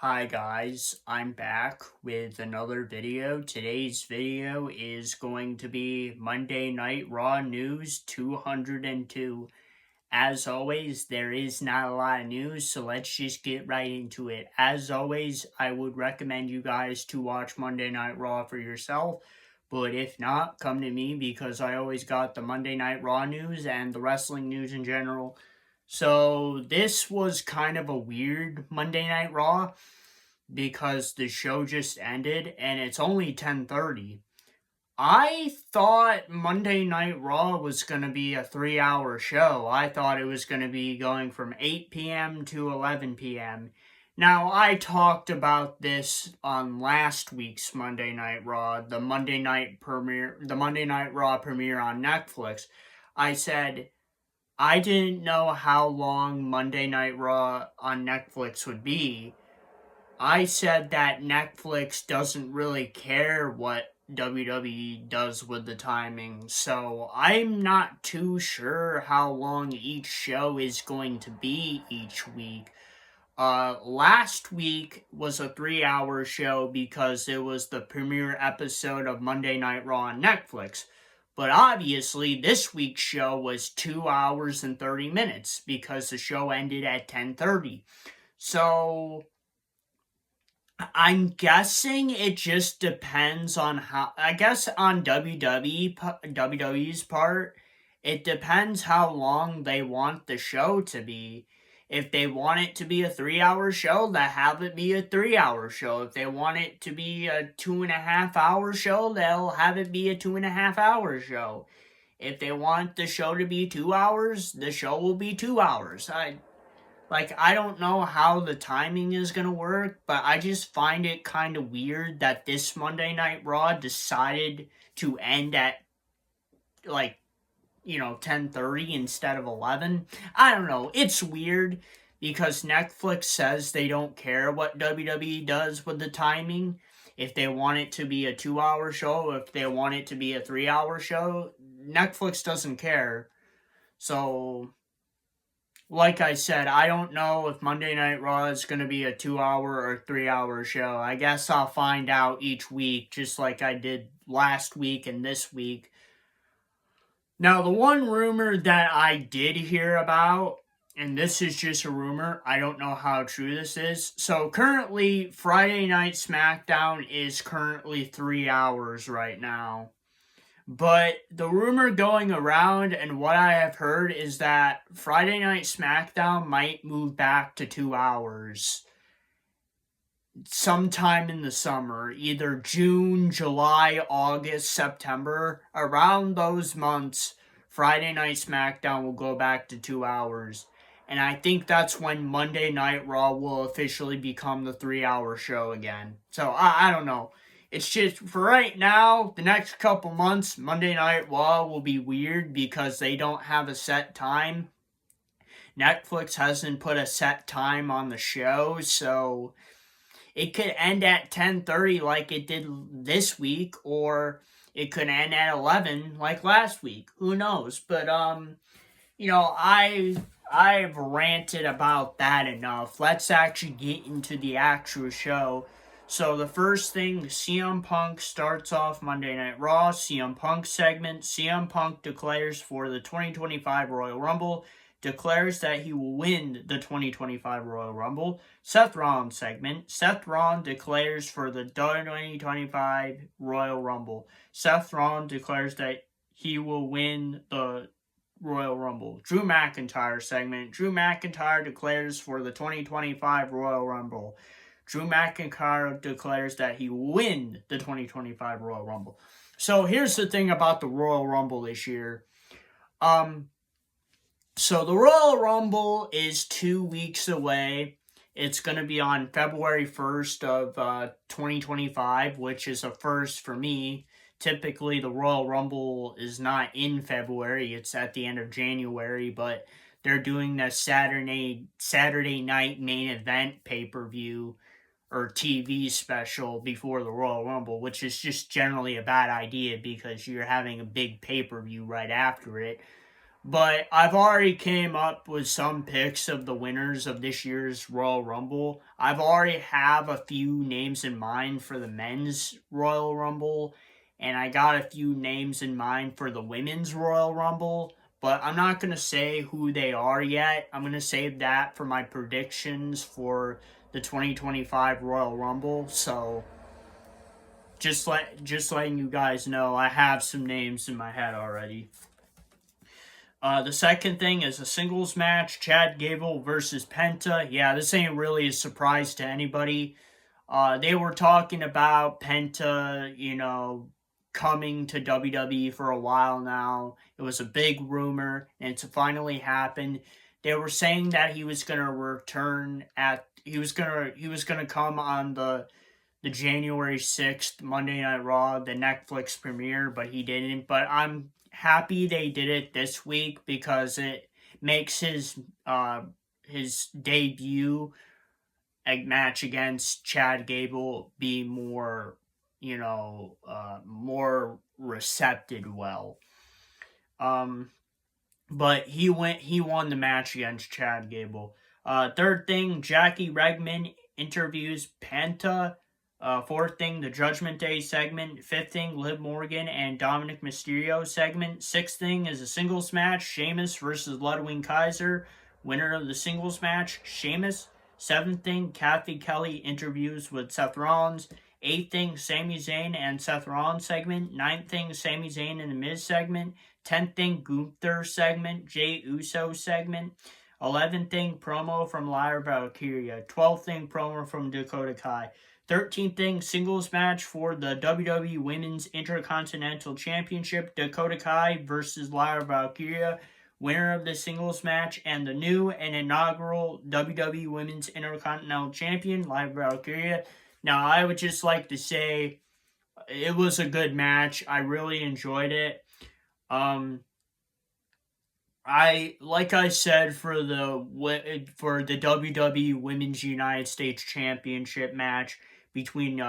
Hi guys, I'm back with another video. Today's video is going to be Monday Night Raw News 202. As always, there is not a lot of news, so let's just get right into it. As always, I would recommend you guys to watch Monday Night Raw for yourself, but if not, come to me because I always got the Monday Night Raw news and the wrestling news in general. So this was kind of a weird Monday Night Raw because the show just ended and it's only 10:30. I thought Monday Night Raw was going to be a 3-hour show. I thought it was going to be going from 8 p.m. to 11 p.m. Now, I talked about this on last week's Monday Night Raw, the Monday Night Raw premiere on Netflix. I said I didn't know how long Monday Night Raw on Netflix would be. I said that Netflix doesn't really care what WWE does with the timing, so I'm not too sure how long each show is going to be each week. Last week was a 3-hour show because it was the premiere episode of Monday Night Raw on Netflix. But obviously, this week's show was 2 hours and 30 minutes because the show ended at 10:30. So I'm guessing it just depends on on WWE's part, it depends how long they want the show to be. If they want it to be a 3-hour show, they'll have it be a 3-hour show. If they want it to be a 2.5-hour show, they'll have it be a 2.5-hour show. If they want the show to be 2 hours, the show will be 2 hours. I don't know how the timing is going to work, but I just find it kind of weird that this Monday Night Raw decided to end at, 10:30 instead of 11. I don't know. It's weird because Netflix says they don't care what WWE does with the timing. If they want it to be a 2-hour show, if they want it to be a 3-hour show, Netflix doesn't care. So, like I said, I don't know if Monday Night Raw is going to be a 2-hour or 3-hour show. I guess I'll find out each week, just like I did last week and this week. Now, the one rumor that I did hear about, and this is just a rumor, I don't know how true this is. So currently, Friday Night SmackDown is currently 3 hours right now. But the rumor going around and what I have heard is that Friday Night SmackDown might move back to 2 hours sometime in the summer, either June, July, August, September. Around those months, Friday Night SmackDown will go back to 2 hours. And I think that's when Monday Night Raw will officially become the 3-hour show again. So, I don't know. It's just, for right now, the next couple months, Monday Night Raw will be weird because they don't have a set time. Netflix hasn't put a set time on the show, so it could end at 10:30 like it did this week, or it could end at 11 like last week. Who knows? But, I've ranted about that enough. Let's actually get into the actual show. So the first thing, CM Punk starts off Monday Night Raw, CM Punk segment. CM Punk declares for the 2025 Royal Rumble, declares that he will win the 2025 Royal Rumble. Seth Rollins segment. Seth Rollins declares for the 2025 Royal Rumble. Seth Rollins declares that he will win the Royal Rumble. Drew McIntyre segment. Drew McIntyre declares for the 2025 Royal Rumble. Drew McIntyre declares that he will win the 2025 Royal Rumble. So here's the thing about the Royal Rumble this year. So the Royal Rumble is 2 weeks away. It's going to be on February 1st of 2025, which is a first for me. Typically, the Royal Rumble is not in February. It's at the end of January, but they're doing the Saturday night main event pay-per-view or TV special before the Royal Rumble, which is just generally a bad idea because you're having a big pay-per-view right after it. But I've already came up with some picks of the winners of this year's Royal Rumble. I've already have a few names in mind for the men's Royal Rumble, and I got a few names in mind for the women's Royal Rumble. But I'm not going to say who they are yet. I'm going to save that for my predictions for the 2025 Royal Rumble. So just letting you guys know, I have some names in my head already. The second thing is a singles match, Chad Gable versus Penta. Yeah, this ain't really a surprise to anybody. They were talking about Penta, coming to WWE for a while now. It was a big rumor, and it's finally happened. They were saying that he was gonna return he was gonna come on the January 6th Monday Night Raw, the Netflix premiere, but he didn't. But I'm happy they did it this week because it makes his debut match against Chad Gable be more, more recepted well. But he won the match against Chad Gable. Third thing, Jackie Redmond interviews Penta. Fourth thing, the Judgment Day segment. Fifth thing, Liv Morgan and Dominic Mysterio segment. Sixth thing is a singles match, Sheamus versus Ludwig Kaiser. Winner of the singles match, Sheamus. Seventh thing, Kathy Kelly interviews with Seth Rollins. Eighth thing, Sami Zayn and Seth Rollins segment. Ninth thing, Sami Zayn and The Miz segment. 10th thing, Gunther segment. Jey Uso segment. 11th thing, promo from Lyra Valkyria. 12th thing, promo from Dakota Kai. 13th thing, singles match for the WWE Women's Intercontinental Championship. Dakota Kai versus Lyra Valkyria. Winner of the singles match and the new and inaugural WWE Women's Intercontinental Champion, Lyra Valkyria. Now, I would just like to say it was a good match. I really enjoyed it. Like I said for the WWE Women's United States Championship match between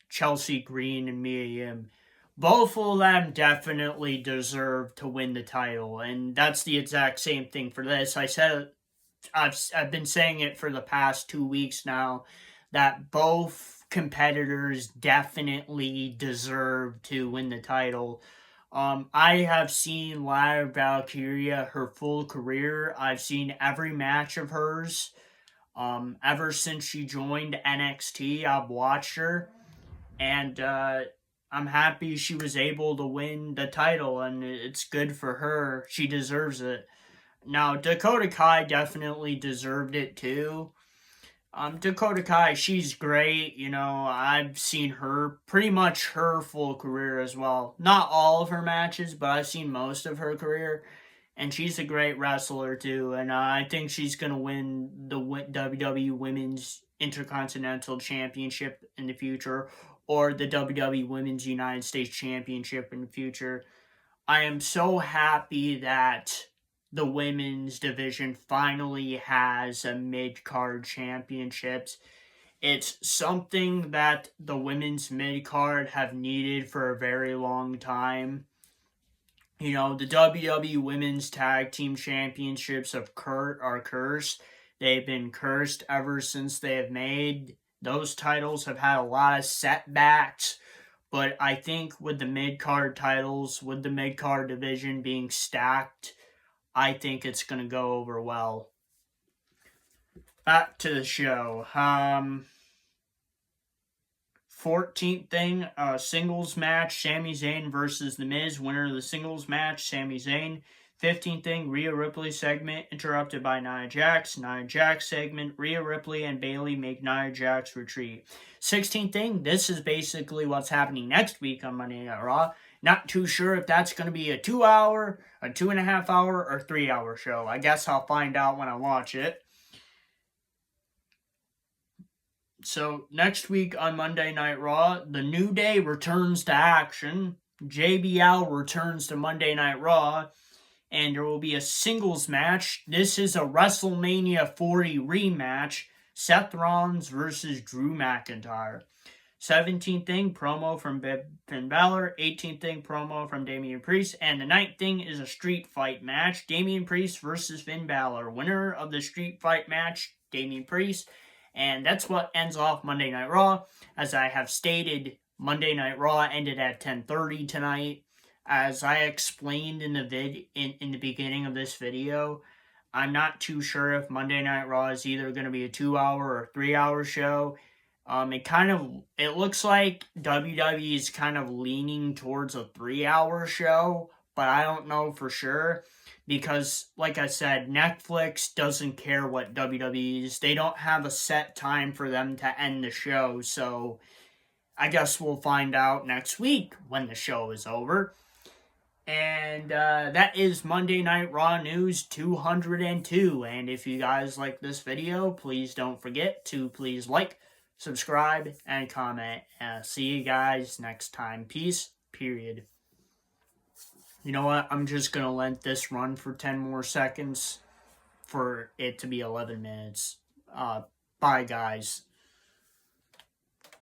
Chelsea Green and Mia Yim, both of them definitely deserve to win the title, and that's the exact same thing for this. I've been saying it for the past 2 weeks now that both competitors definitely deserve to win the title. I have seen Lyra Valkyria her full career. I've seen every match of hers. Ever since she joined NXT, I've watched her, and I'm happy she was able to win the title, and it's good for her. She deserves it. Now, Dakota Kai definitely deserved it too. Dakota Kai, she's great. I've seen her, pretty much her full career as well. Not all of her matches, but I've seen most of her career. And she's a great wrestler too. And I think she's going to win the WWE Women's Intercontinental Championship in the future, or the WWE Women's United States Championship in the future. I am so happy that the women's division finally has a mid-card championships. It's something that the women's mid-card have needed for a very long time. The WWE Women's Tag Team Championships are cursed. They've been cursed ever since they have made. Those titles have had a lot of setbacks. But I think with the mid-card titles, with the mid-card division being stacked, I think it's going to go over well. Back to the show. 14th thing, singles match, Sami Zayn versus The Miz. Winner of the singles match, Sami Zayn. 15th thing, Rhea Ripley segment, interrupted by Nia Jax. Nia Jax segment, Rhea Ripley and Bayley make Nia Jax retreat. 16th thing, this is basically what's happening next week on Monday Night Raw. Not too sure if that's going to be a 2 hour, a 2.5 hour, or 3 hour show. I guess I'll find out when I watch it. So, next week on Monday Night Raw, The New Day returns to action. JBL returns to Monday Night Raw. And there will be a singles match. This is a WrestleMania 40 rematch. Seth Rollins versus Drew McIntyre. 17th thing, promo from Finn Balor. 18th thing, promo from Damian Priest. And the 9th thing is a street fight match. Damian Priest versus Finn Balor. Winner of the street fight match, Damian Priest. And that's what ends off Monday Night Raw. As I have stated, Monday Night Raw ended at 10:30 tonight. As I explained in the beginning of this video, I'm not too sure if Monday Night Raw is either going to be a 2-hour or 3-hour show. It looks like WWE is kind of leaning towards a 3-hour show, but I don't know for sure because, like I said, Netflix doesn't care what WWE is. They don't have a set time for them to end the show, so I guess we'll find out next week when the show is over. And that is Monday Night Raw News 202. And if you guys like this video, please don't forget to please like, subscribe, and comment. See you guys next time. Peace, period. You know what? I'm just going to let this run for 10 more seconds for it to be 11 minutes. Bye, guys.